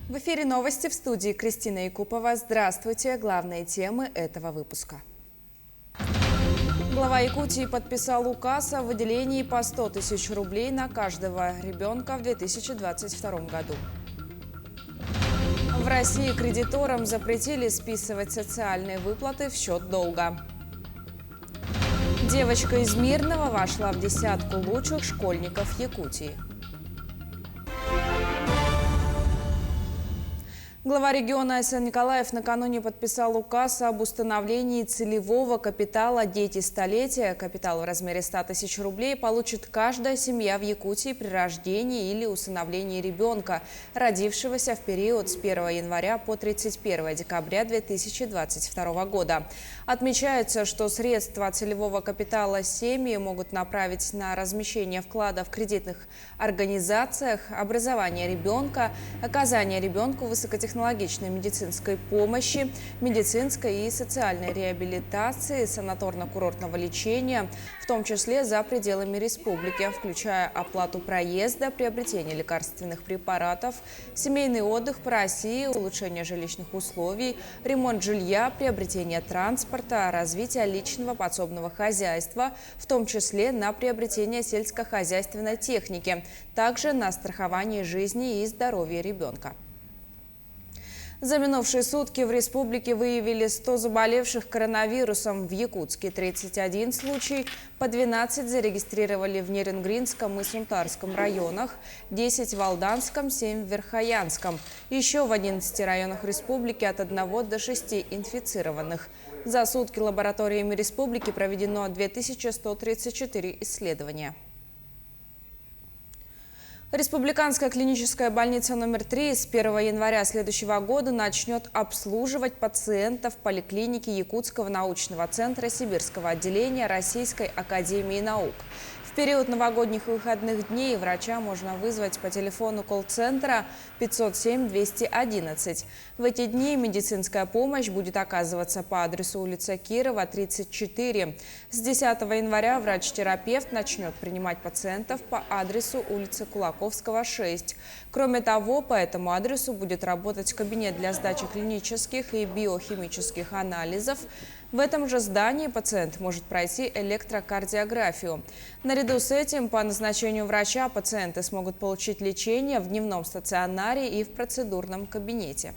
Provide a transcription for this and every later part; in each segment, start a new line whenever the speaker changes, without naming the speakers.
В эфире новости, в студии Кристина Якупова. Здравствуйте. Главные темы этого выпуска. Глава Якутии подписал указ о выделении по 100 тысяч рублей на каждого ребенка в 2022 году. В России кредиторам запретили списывать социальные выплаты в счет долга. Девочка из Мирного вошла в десятку лучших школьников Якутии. Глава региона Сан Николаев накануне подписал указ об установлении целевого капитала «Дети столетия». Капитал в размере 100 тысяч рублей получит каждая семья в Якутии при рождении или усыновлении ребенка, родившегося в период с 1 января по 31 декабря 2022 года. Отмечается, что средства целевого капитала семьи могут направить на размещение вклада в кредитных организациях, образование ребенка, оказание ребенку высокотехнологичной медицинской помощи, медицинской и социальной реабилитации, санаторно-курортного лечения, в том числе за пределами республики, включая оплату проезда, приобретение лекарственных препаратов, семейный отдых по России, улучшение жилищных условий, ремонт жилья, приобретение транспорта, развитие личного подсобного хозяйства, в том числе на приобретение сельскохозяйственной техники, также на страхование жизни и здоровья ребенка. За минувшие сутки в республике выявили 100 заболевших коронавирусом. В Якутске 31 случай, по 12 зарегистрировали в Неренгринском и Сунтарском районах, 10 в Алданском, 7 в Верхоянском. Еще в 11 районах республики от 1 до 6 инфицированных. За сутки лабораториями республики проведено 2134 исследования. Республиканская клиническая больница номер 3 с 1 января следующего года начнет обслуживать пациентов поликлиники Якутского научного центра Сибирского отделения Российской академии наук. В период новогодних выходных дней врача можно вызвать по телефону колл-центра 507-211. В эти дни медицинская помощь будет оказываться по адресу улица Кирова, 34. С 10 января врач-терапевт начнет принимать пациентов по адресу улицы Кулаковского, 6. Кроме того, по этому адресу будет работать кабинет для сдачи клинических и биохимических анализов. В этом же здании пациент может пройти электрокардиографию. Наряду с этим, по назначению врача, пациенты смогут получить лечение в дневном стационаре и в процедурном кабинете.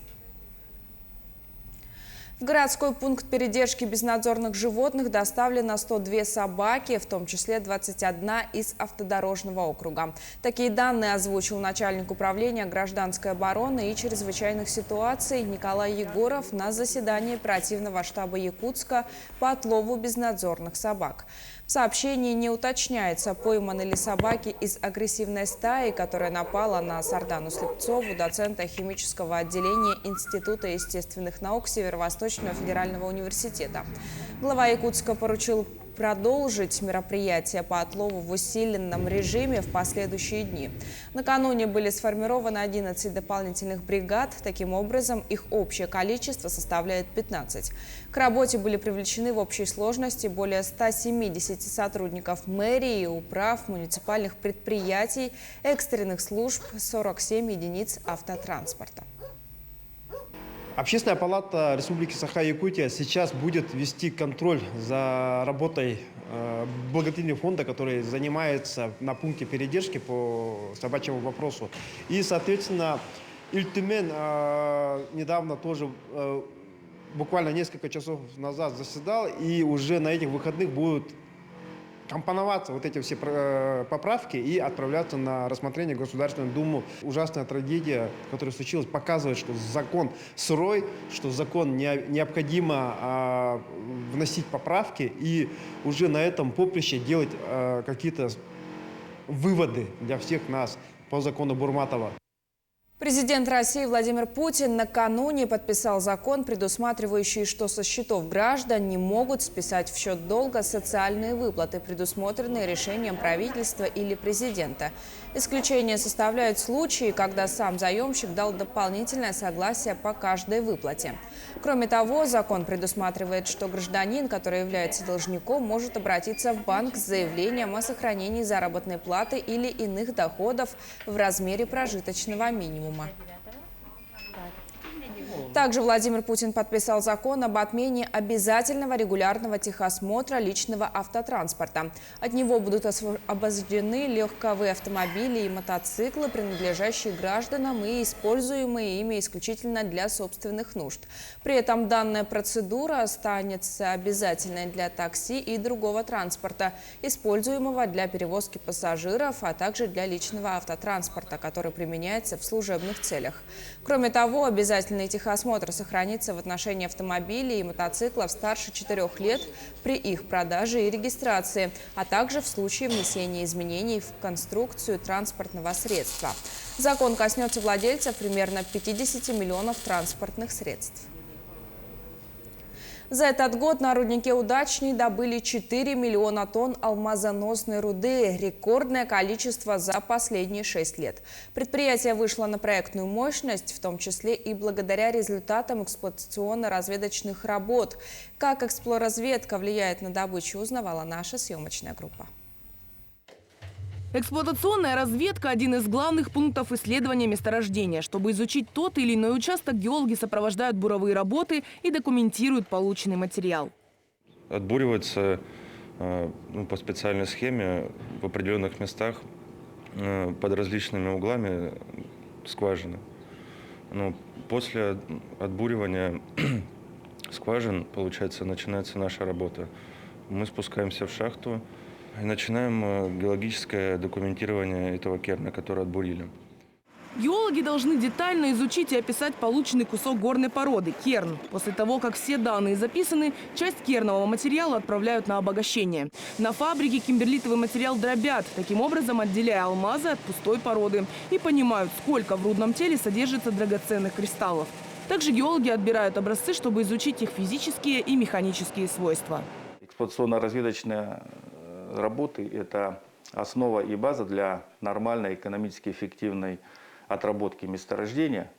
В городской пункт передержки безнадзорных животных доставлено 102 собаки, в том числе 21 из автодорожного округа. Такие данные озвучил начальник управления гражданской обороны и чрезвычайных ситуаций Николай Егоров на заседании оперативного штаба Якутска по отлову безнадзорных собак. В сообщении не уточняется, пойманы ли собаки из агрессивной стаи, которая напала на Сардану Слепцову, доцента химического отделения Института естественных наук Северо-Восточного федерального университета. Глава Якутска поручил продолжить мероприятия по отлову в усиленном режиме в последующие дни. Накануне были сформированы 11 дополнительных бригад. Таким образом, их общее количество составляет 15. К работе были привлечены в общей сложности более 170 сотрудников мэрии, управ, муниципальных предприятий, экстренных служб, 47 единиц автотранспорта.
Общественная палата Республики Саха-Якутия сейчас будет вести контроль за работой благотворительного фонда, который занимается на пункте передержки по собачьему вопросу. И, соответственно, Ильтумен недавно тоже, буквально несколько часов назад заседал, и уже на этих выходных будут компоноваться вот эти все поправки и отправляться на рассмотрение в Государственную Думу. Ужасная трагедия, которая случилась, показывает, что закон сырой, что закон необходимо вносить поправки и уже на этом поприще делать какие-то выводы для всех нас по закону Бурматова.
Президент России Владимир Путин накануне подписал закон, предусматривающий, что со счетов граждан не могут списать в счет долга социальные выплаты, предусмотренные решением правительства или президента. Исключение составляют случаи, когда сам заемщик дал дополнительное согласие по каждой выплате. Кроме того, закон предусматривает, что гражданин, который является должником, может обратиться в банк с заявлением о сохранении заработной платы или иных доходов в размере прожиточного минимума. Также Владимир Путин подписал закон об отмене обязательного регулярного техосмотра личного автотранспорта. От него будут освобождены легковые автомобили и мотоциклы, принадлежащие гражданам и используемые ими исключительно для собственных нужд. При этом данная процедура останется обязательной для такси и другого транспорта, используемого для перевозки пассажиров, а также для личного автотранспорта, который применяется в служебных целях. Кроме того, обязательный техосмотр сохранится в отношении автомобилей и мотоциклов старше 4 лет при их продаже и регистрации, а также в случае внесения изменений в конструкцию транспортного средства. Закон коснется владельцев примерно 50 миллионов транспортных средств. За этот год на руднике «Удачный» добыли 4 миллиона тонн алмазоносной руды – рекордное количество за последние 6 лет. Предприятие вышло на проектную мощность, в том числе и благодаря результатам эксплуатационно-разведочных работ. Как эксплоразведка влияет на добычу, узнавала наша съемочная группа.
Эксплуатационная разведка – один из главных пунктов исследования месторождения. Чтобы изучить тот или иной участок, геологи сопровождают буровые работы и документируют полученный материал.
Отбуривается по специальной схеме в определенных местах под различными углами скважины. После отбуривания скважин, получается, начинается наша работа. Мы спускаемся в шахту и начинаем геологическое документирование этого керна, который отбурили.
Геологи должны детально изучить и описать полученный кусок горной породы – керн. После того, как все данные записаны, часть кернового материала отправляют на обогащение. На фабрике кимберлитовый материал дробят, таким образом отделяя алмазы от пустой породы, и понимают, сколько в рудном теле содержится драгоценных кристаллов. Также геологи отбирают образцы, чтобы изучить их физические и механические свойства.
Эксплуатационно-разведочная работы – это основа и база для нормальной, экономически эффективной отработки месторождения.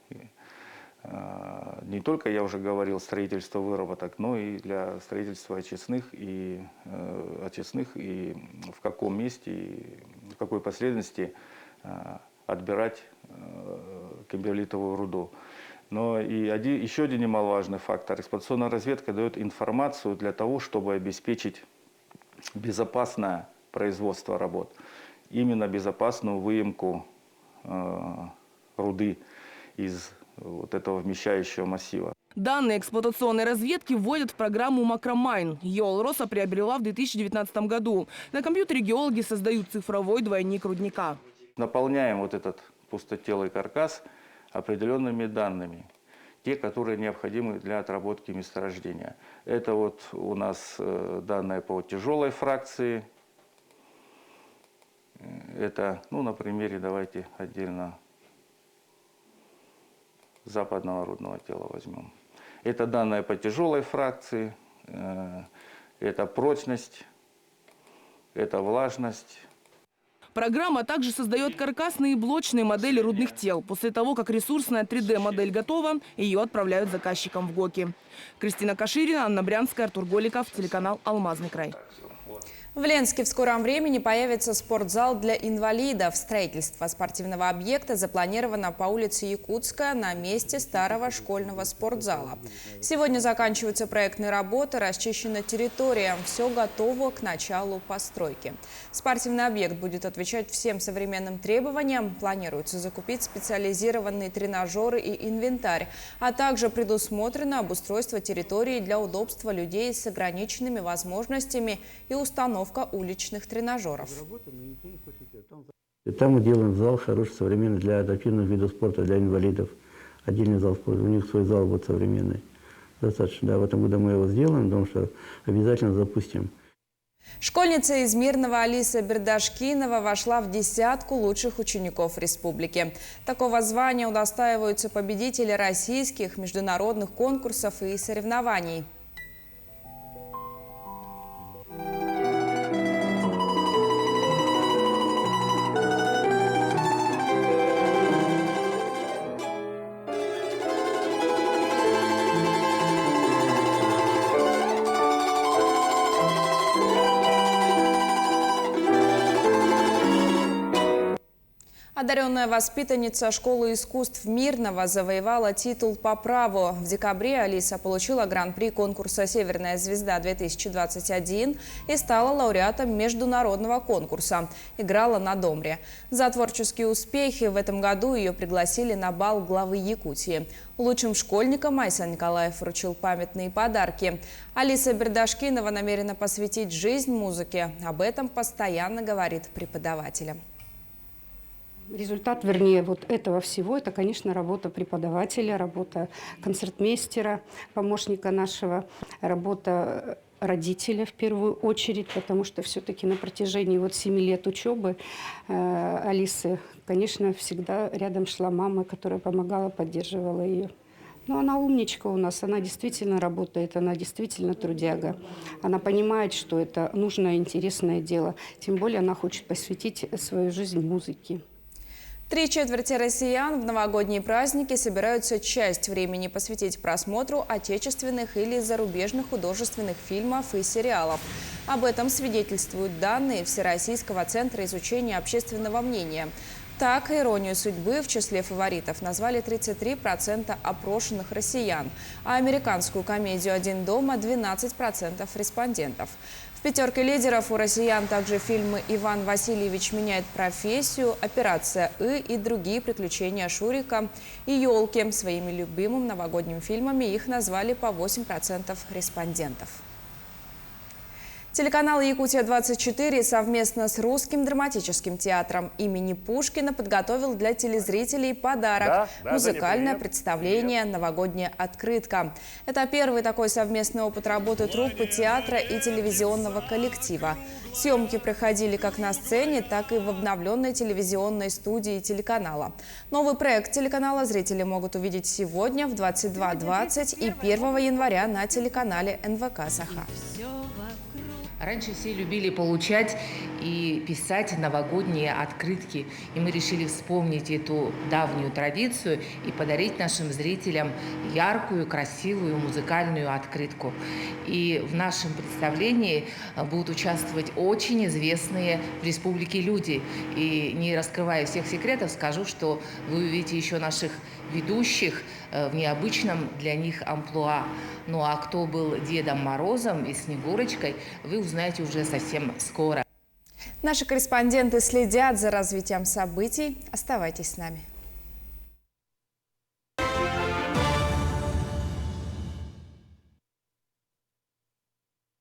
Не только, я уже говорил, строительство выработок, но и для строительства очистных и в каком месте и в какой последовательности отбирать кимберлитовую руду. Но и еще один немаловажный фактор – эксплуатационная разведка дает информацию для того, чтобы обеспечить безопасное производство работ, именно безопасную выемку руды из вот этого вмещающего массива.
Данные эксплуатационной разведки вводят в программу «Макромайн». Ее Алроса приобрела в 2019 году. На компьютере геологи создают цифровой двойник рудника.
Наполняем вот этот пустотелый каркас определенными данными, те, которые необходимы для отработки месторождения. Это вот у нас данные по тяжелой фракции. Это, на примере, давайте отдельно западного рудного тела возьмем. Это данные по тяжелой фракции, это прочность, это влажность.
Программа также создает каркасные и блочные модели рудных тел. После того, как ресурсная 3D-модель готова, ее отправляют заказчикам в ГОКи. Кристина Каширина, Анна Брянская, Артур Голиков, телеканал «Алмазный край».
В Ленске в скором времени появится спортзал для инвалидов. Строительство спортивного объекта запланировано по улице Якутская на месте старого школьного спортзала. Сегодня заканчиваются проектные работы, расчищена территория. Все готово к началу постройки. Спортивный объект будет отвечать всем современным требованиям. Планируется закупить специализированные тренажеры и инвентарь, а также предусмотрено обустройство территории для удобства людей с ограниченными возможностями и установка уличных тренажеров.
Там мы делаем зал хороший, современный для адаптивных видов спорта, для инвалидов. Отдельный зал спорта, у них свой зал будет современный. Достаточно, да, в этом году мы его сделаем, потому что обязательно запустим.
Школьница из Мирного Алиса Бердашкинова вошла в десятку лучших учеников республики. Такого звания удостаиваются победители российских, международных конкурсов и соревнований. Одаренная воспитанница школы искусств Мирного завоевала титул по праву. В декабре Алиса получила гран-при конкурса «Северная звезда-2021» и стала лауреатом международного конкурса. Играла на домре. За творческие успехи в этом году ее пригласили на бал главы Якутии. Лучшим школьникам Айсан Николаев вручил памятные подарки. Алиса Бердашкинова намерена посвятить жизнь музыке. Об этом постоянно говорит преподавателям.
Результат, вернее, вот этого всего, это, конечно, работа преподавателя, работа концертмейстера, помощника нашего, работа родителя в первую очередь, потому что все-таки на протяжении 7 лет учебы Алисы, конечно, всегда рядом шла мама, которая помогала, поддерживала ее. Но она умничка у нас, она действительно работает, она действительно трудяга. Она понимает, что это нужное, интересное дело. Тем более она хочет посвятить свою жизнь музыке.
3/4 россиян в новогодние праздники собираются часть времени посвятить просмотру отечественных или зарубежных художественных фильмов и сериалов. Об этом свидетельствуют данные Всероссийского центра изучения общественного мнения. Так, «Иронию судьбы» в числе фаворитов назвали 33% опрошенных россиян, а американскую комедию «Один дома» – 12% респондентов. В пятерке лидеров у россиян также фильмы «Иван Васильевич меняет профессию», «Операция И» и другие приключения Шурика и «Елки». Своими любимыми новогодними фильмами их назвали по 8% респондентов. Телеканал «Якутия-24» совместно с Русским драматическим театром имени Пушкина подготовил для телезрителей подарок – музыкальное представление «Новогодняя открытка». Это первый такой совместный опыт работы труппы театра и телевизионного коллектива. Съемки проходили как на сцене, так и в обновленной телевизионной студии телеканала. Новый проект телеканала зрители могут увидеть сегодня в 22:20 и 1 января на телеканале НВК «Саха».
Раньше все любили получать и писать новогодние открытки. И мы решили вспомнить эту давнюю традицию и подарить нашим зрителям яркую, красивую музыкальную открытку. И в нашем представлении будут участвовать очень известные в республике люди. И не раскрывая всех секретов, скажу, что вы увидите еще наших ведущих в необычном для них амплуа. Ну а кто был Дедом Морозом и Снегурочкой, вы узнаете уже совсем скоро.
Наши корреспонденты следят за развитием событий. Оставайтесь с нами.